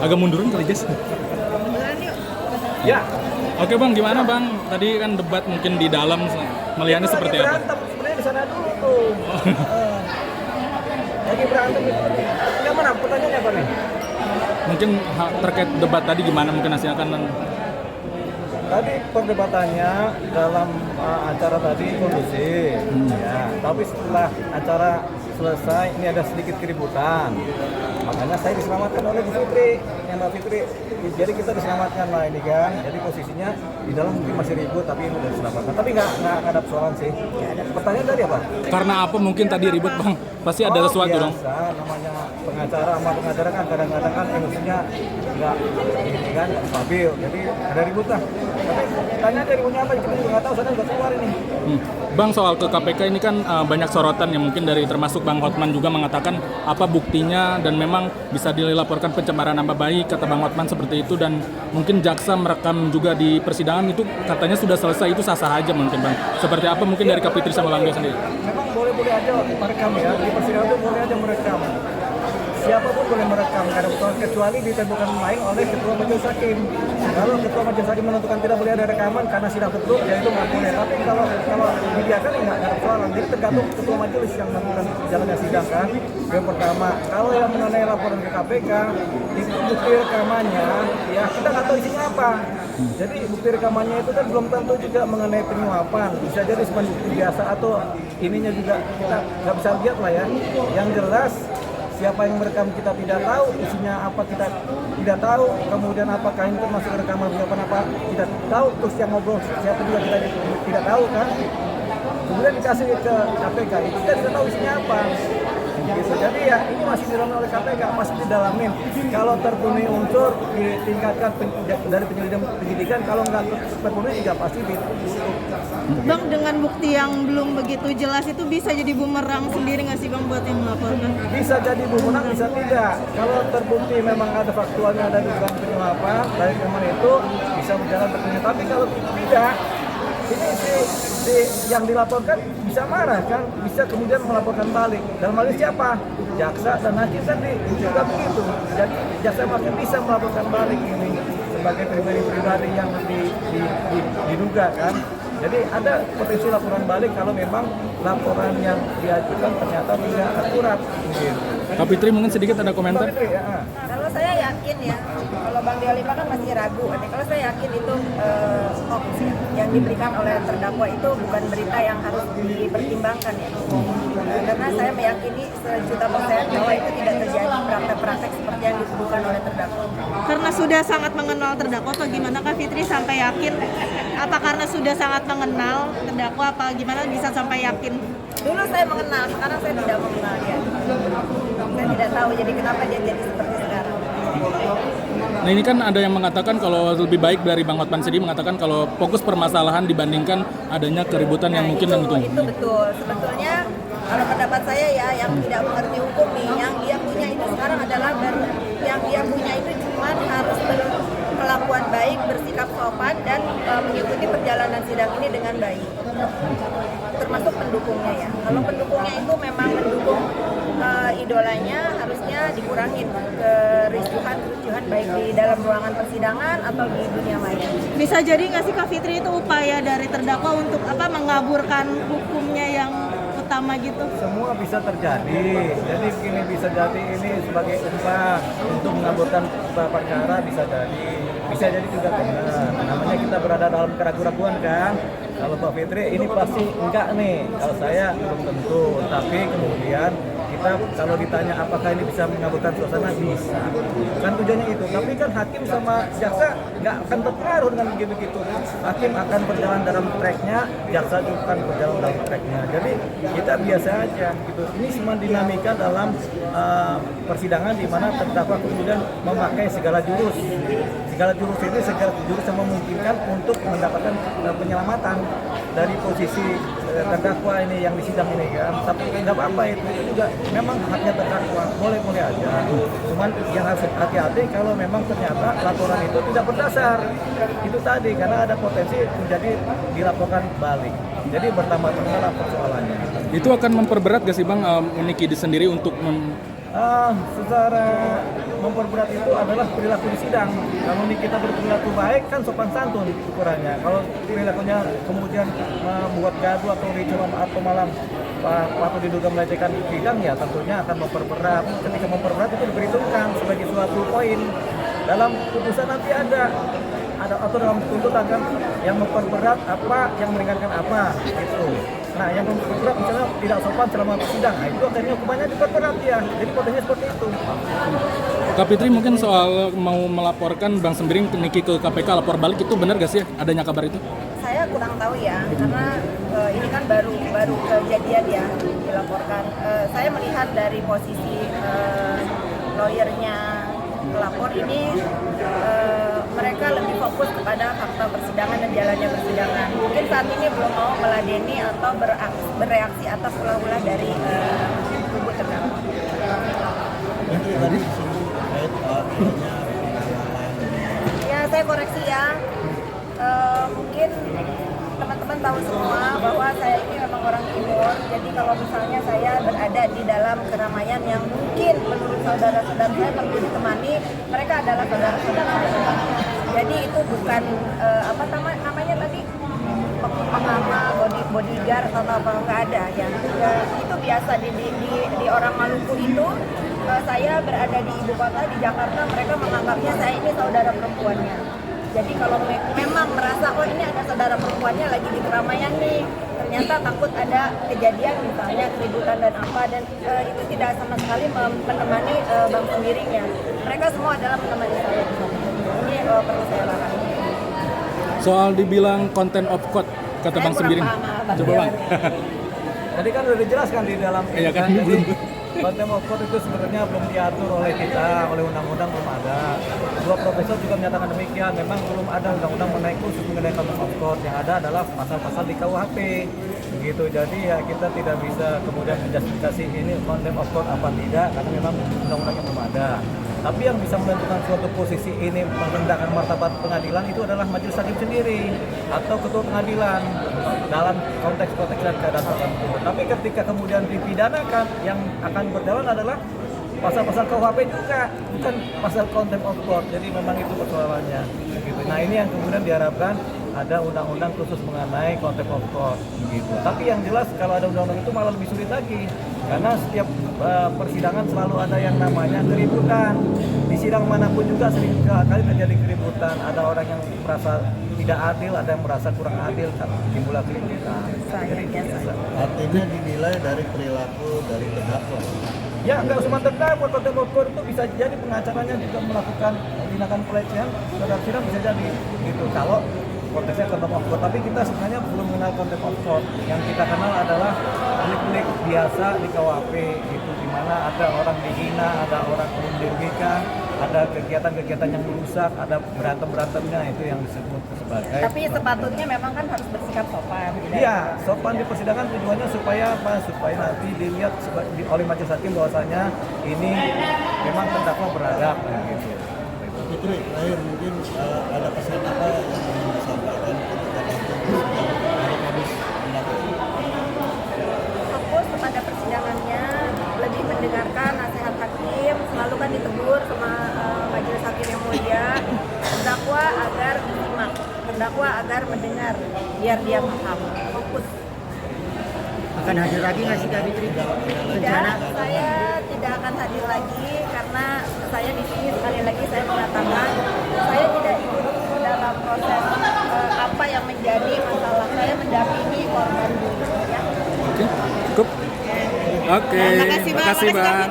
Agak mundurin kali Jas. Ya. Oke Bang, gimana Bang? Tadi kan debat mungkin di dalam melihatnya seperti apa? Berantem sebenarnya di sana dulu tuh. Lagi berantem itu. Yang mana? Pertanyaannya apa nih? Mungkin terkait debat tadi gimana mungkin hasilnya kan? Tadi perdebatannya dalam acara tadi kondusif, ya. Tapi setelah acara selesai, ini ada sedikit keributan. Makanya saya diselamatkan oleh Bu Fitri, Mbak Fitri. Jadi kita diselamatkan lah ini kan. Jadi posisinya di dalam mungkin masih ribut, tapi ini udah diselamatkan. Tapi nggak ada persoalan sih. Pertanyaan tadi apa? Karena apa mungkin tadi ribut Bang? Pasti ada sesuatu dong. Biasa, namanya pengacara sama pengacara kan kadang-kadang kan emosinya nggak ini kan nggak stabil. Jadi ada ribut lah. Tapi tanya aja ributnya apa? Kita juga nggak tahu. Soalnya nggak keluar ini. Bang, soal ke KPK ini kan banyak sorotan yang mungkin dari termasuk Bang Hotman juga mengatakan apa buktinya dan memang bisa dilaporkan pencemaran nama baik kata Bang Hotman seperti itu, dan mungkin jaksa merekam juga di persidangan itu katanya sudah selesai, itu sah-sah aja mungkin Bang. Seperti apa mungkin dari Kak Fitri sama Bang Dia sendiri? Memang boleh-boleh aja merekam ya, di persidangan itu boleh aja merekam. Siapapun boleh merekam, karena kecuali ditentukan main oleh Ketua Majelis Hakim. Kalau Ketua Majelis Hakim menentukan tidak boleh ada rekaman karena sidang tertutup, ya itu nggak boleh. Tapi kalau dibiarkan ya nggak ada persoalan. Jadi tergantung Ketua Majelis yang menentukan jalannya sidang kan. Yang pertama, kalau yang mengenai laporan ke KPK, itu bukti rekamannya, ya kita nggak tahu isinya apa. Jadi bukti rekamannya itu kan belum tentu juga mengenai penyuapan. Bisa jadi cuma bukti biasa atau ininya juga kita nggak bisa lihat lah ya. Yang jelas siapa yang merekam kita tidak tahu, isinya apa kita tidak tahu, kemudian apakah ini termasuk rekaman penyuapan apa tidak tahu, terus yang ngobrol siapa juga kita tidak tahu kan. Kemudian dikasih ke KPK, itu kita tidak tahu isinya apa. Gitu. Jadi ya ini masih didalami oleh KPK, masih didalamin. Kalau terpenuhi unsur ditingkatkan dari penyidikan, kalau nggak terpenuhi juga pasti ditutup. Bang, dengan bukti yang belum begitu jelas itu bisa jadi bumerang sendiri nggak sih Bang buat yang melaporkan? Bisa jadi bumerang, bisa tidak. Kalau terbukti memang ada faktualnya, ada dugaan penyuapan dari teman itu bisa berjalan bertanya. Tapi kalau tidak, ini si yang dilaporkan bisa marah kan, bisa kemudian melaporkan balik. Dalam hal ini siapa? Jaksa dan hakim kan juga begitu. Jadi jaksa hakim bisa melaporkan balik ini sebagai pribadi yang diduga kan. Jadi ada potensi laporan balik kalau memang laporan yang diajukan ternyata tidak akurat. Gitu. Kak Fitri mungkin sedikit ada komentar? Fitri, ya. Kalau saya yakin ya, kalau Bang Dialima kan masih ragu. Kalau saya yakin itu hoax ya, yang diberikan oleh terdakwa itu bukan berita yang harus dipertimbangkan ya. Karena saya meyakini sejuta persen bahwa itu tidak terjadi praktek-praktek seperti yang dituduhkan oleh terdakwa. Karena sudah sangat mengenal terdakwa atau gimana Kak Fitri sampai yakin? Apa karena sudah sangat mengenal terdakwa apa gimana bisa sampai yakin? Dulu saya mengenal, sekarang saya tidak mengenal dia. Saya tidak tahu jadi kenapa dia jadi seperti sekarang. Nah ini kan ada yang mengatakan kalau lebih baik dari Bang Hotman sendiri mengatakan kalau fokus permasalahan dibandingkan adanya keributan yang mungkin dan itu. Itu betul. Sebetulnya kalau pendapat saya ya, yang tidak mengerti hukum nih, yang dia punya itu sekarang adalah yang dia punya itu cuma harus kelakuan baik, bersikap sopan dan mengikuti perjalanan sidang ini dengan baik. Termasuk pendukungnya ya. Kalau pendukungnya itu memang mendukung idolanya, harusnya dikurangin kericuhan baik di dalam ruangan persidangan atau di dunia maya. Bisa jadi nggak sih Kak Fitri itu upaya dari terdakwa untuk mengaburkan hukumnya yang utama gitu? Semua bisa terjadi. Jadi begini, bisa jadi ini sebagai umpan untuk mengaburkan perkara, bisa jadi juga benar. Namanya kita berada dalam keraguan-keraguan kan. Kalau Pak Fitri ini pasti enggak nih. Kalau saya belum tentu. Tapi kemudian kita kalau ditanya apakah ini bisa mengaburkan suasana, bisa. Kan tujuannya itu. Tapi kan hakim sama jaksa nggak akan terpengaruh dengan begitu. Hakim akan berjalan dalam tracknya, jaksa juga akan berjalan dalam tracknya. Jadi kita biasa aja gitu. Ini semua dinamika dalam persidangan di mana terdakwa kemudian memakai segala jurus. Segala jurus ini segala jurus yang memungkinkan untuk mendapatkan penyelamatan dari posisi terdakwa ini yang di sidang ini kan. Tapi nggak apa-apa, itu juga memang haknya terdakwa, boleh aja. Cuman yang harus hati-hati kalau memang ternyata laporan itu tidak berdasar. Itu tadi karena ada potensi menjadi dilaporkan balik. Jadi bertambah-tambah persoalannya. Itu akan memperberat gak sih Bang Uniki sendiri untuk Secara memperberat itu adalah perilaku di sidang. Kalau kita berperilaku baik kan sopan santun ukurannya. Kalau perilakunya kemudian membuat gaduh atau ricuh atau malam waktu diduga melecehkan sidang, ya tentunya akan memperberat. Ketika memperberat itu diperhitungkan sebagai suatu poin dalam putusan, nanti ada atau dalam tuntutan kan yang memperberat apa, yang meringankan apa gitu. Nah, yang memperberat misalnya tidak sopan selama sidang, nah itu akhirnya hukumannya diperberat ya. Jadi potensinya seperti itu. Kak Fitri, mungkin soal mau melaporkan Bang Sembiring Niki ke KPK lapor balik, itu benar gak sih adanya kabar itu? Saya kurang tahu ya, karena ini kan baru kejadian ya dilaporkan. Saya melihat dari posisi lawyernya pelapor ini, mereka lebih fokus kepada fakta persidangan dan jalannya persidangan. Mungkin saat ini belum mau meladeni atau bereaksi atas ulah-ulah dari kubu terdakwa. Ya, saya koreksi ya. Mungkin teman-teman tahu semua bahwa saya ini memang orang timur. Jadi kalau misalnya saya berada di dalam keramaian yang mungkin menurut saudara-saudara saya perlu ditemani, mereka adalah saudara-saudara saya. Jadi itu bukan apa namanya tadi, pengamal, bodyguard atau apa, nggak ada ya. Itu biasa di orang Maluku itu. Saya berada di ibu kota di Jakarta, mereka menganggapnya saya ini saudara perempuannya. Jadi kalau memang merasa oh ini ada saudara perempuannya lagi di keramaian nih, ternyata takut ada kejadian misalnya keributan dan apa, dan itu tidak sama sekali menemani Bang Sembiring ya. Mereka semua adalah menemani saya. Ini perlu saya larang. Soal dibilang content of court kata Bang Sembiring. Coba Bang. Tadi kan sudah dijelaskan di dalam Iya kan? Contempt of court itu sebenarnya belum diatur oleh kita, oleh undang-undang belum ada. Dua profesor juga menyatakan demikian, memang belum ada undang-undang mengenai khusus mengenai contempt of court. Yang ada adalah pasal-pasal di KUHP. Begitu. Jadi ya kita tidak bisa kemudian menjustifikasi ini contempt of court apa tidak, karena memang undang-undangnya belum ada. Tapi yang bisa menentukan suatu posisi ini merendahkan martabat pengadilan itu adalah majelis hakim sendiri atau ketua pengadilan dalam konteks-konteks dan keadaan tertentu. Tapi ketika kemudian dipidanakan, yang akan berjalan adalah pasal-pasal KUHP juga, bukan pasal contempt of court. Jadi memang itu persoalannya. Gitu. Nah ini yang kemudian diharapkan ada undang-undang khusus mengenai contempt of court. Gitu. Tapi yang jelas kalau ada undang-undang itu malah lebih sulit lagi. Karena setiap persidangan selalu ada yang namanya keributan. Di sidang manapun juga sering kali terjadi keributan. Ada orang yang merasa tidak adil, ada yang merasa kurang adil, timbul keributan. Jadi biasa. Artinya dinilai dari perilaku dari terdakwa. Ya, nggak cuma terdakwa, contempt of court itu bisa jadi pengacaranya juga melakukan tindakan pelecehan terhadap sidang, bisa jadi gitu. Kalau konteksnya contempt of court, tapi kita sebenarnya belum mengenal contempt of court. Yang kita kenal adalah delik-delik biasa di KUHP gitu, di mana ada orang dihina, ada orang dirugikan, ada kegiatan-kegiatan yang merusak, ada berantem-berantemnya, itu yang disebut sebagai. Tapi sepatutnya memang kan harus bersikap sopan. Iya, sopan di persidangan tujuannya supaya apa? Supaya nanti dilihat oleh majelis hakim bahwasanya ini memang terdakwa beradab gitu. Fitri, terakhir mungkin ada pesan apa yang ingin disampaikan kepada hari Kamis mendatang? Fokus kepada persidangannya, lebih mendengarkan nasihat hakim, selalu kan ditegur sama majelis hakim yang mulia, terdakwa agar menyimak, terdakwa agar mendengar, biar dia paham. Fokus. Akan hadir lagi nggak sih Kak Fitri? Tidak, saya tidak akan hadir lagi karena saya di sini sekali lagi saya mengatakan saya tidak ikut dalam proses apa yang menjadi masalah. Saya mendampingi korban dulu ya. Oke, cukup. Oke, Terima kasih, Bang. makasih Bang.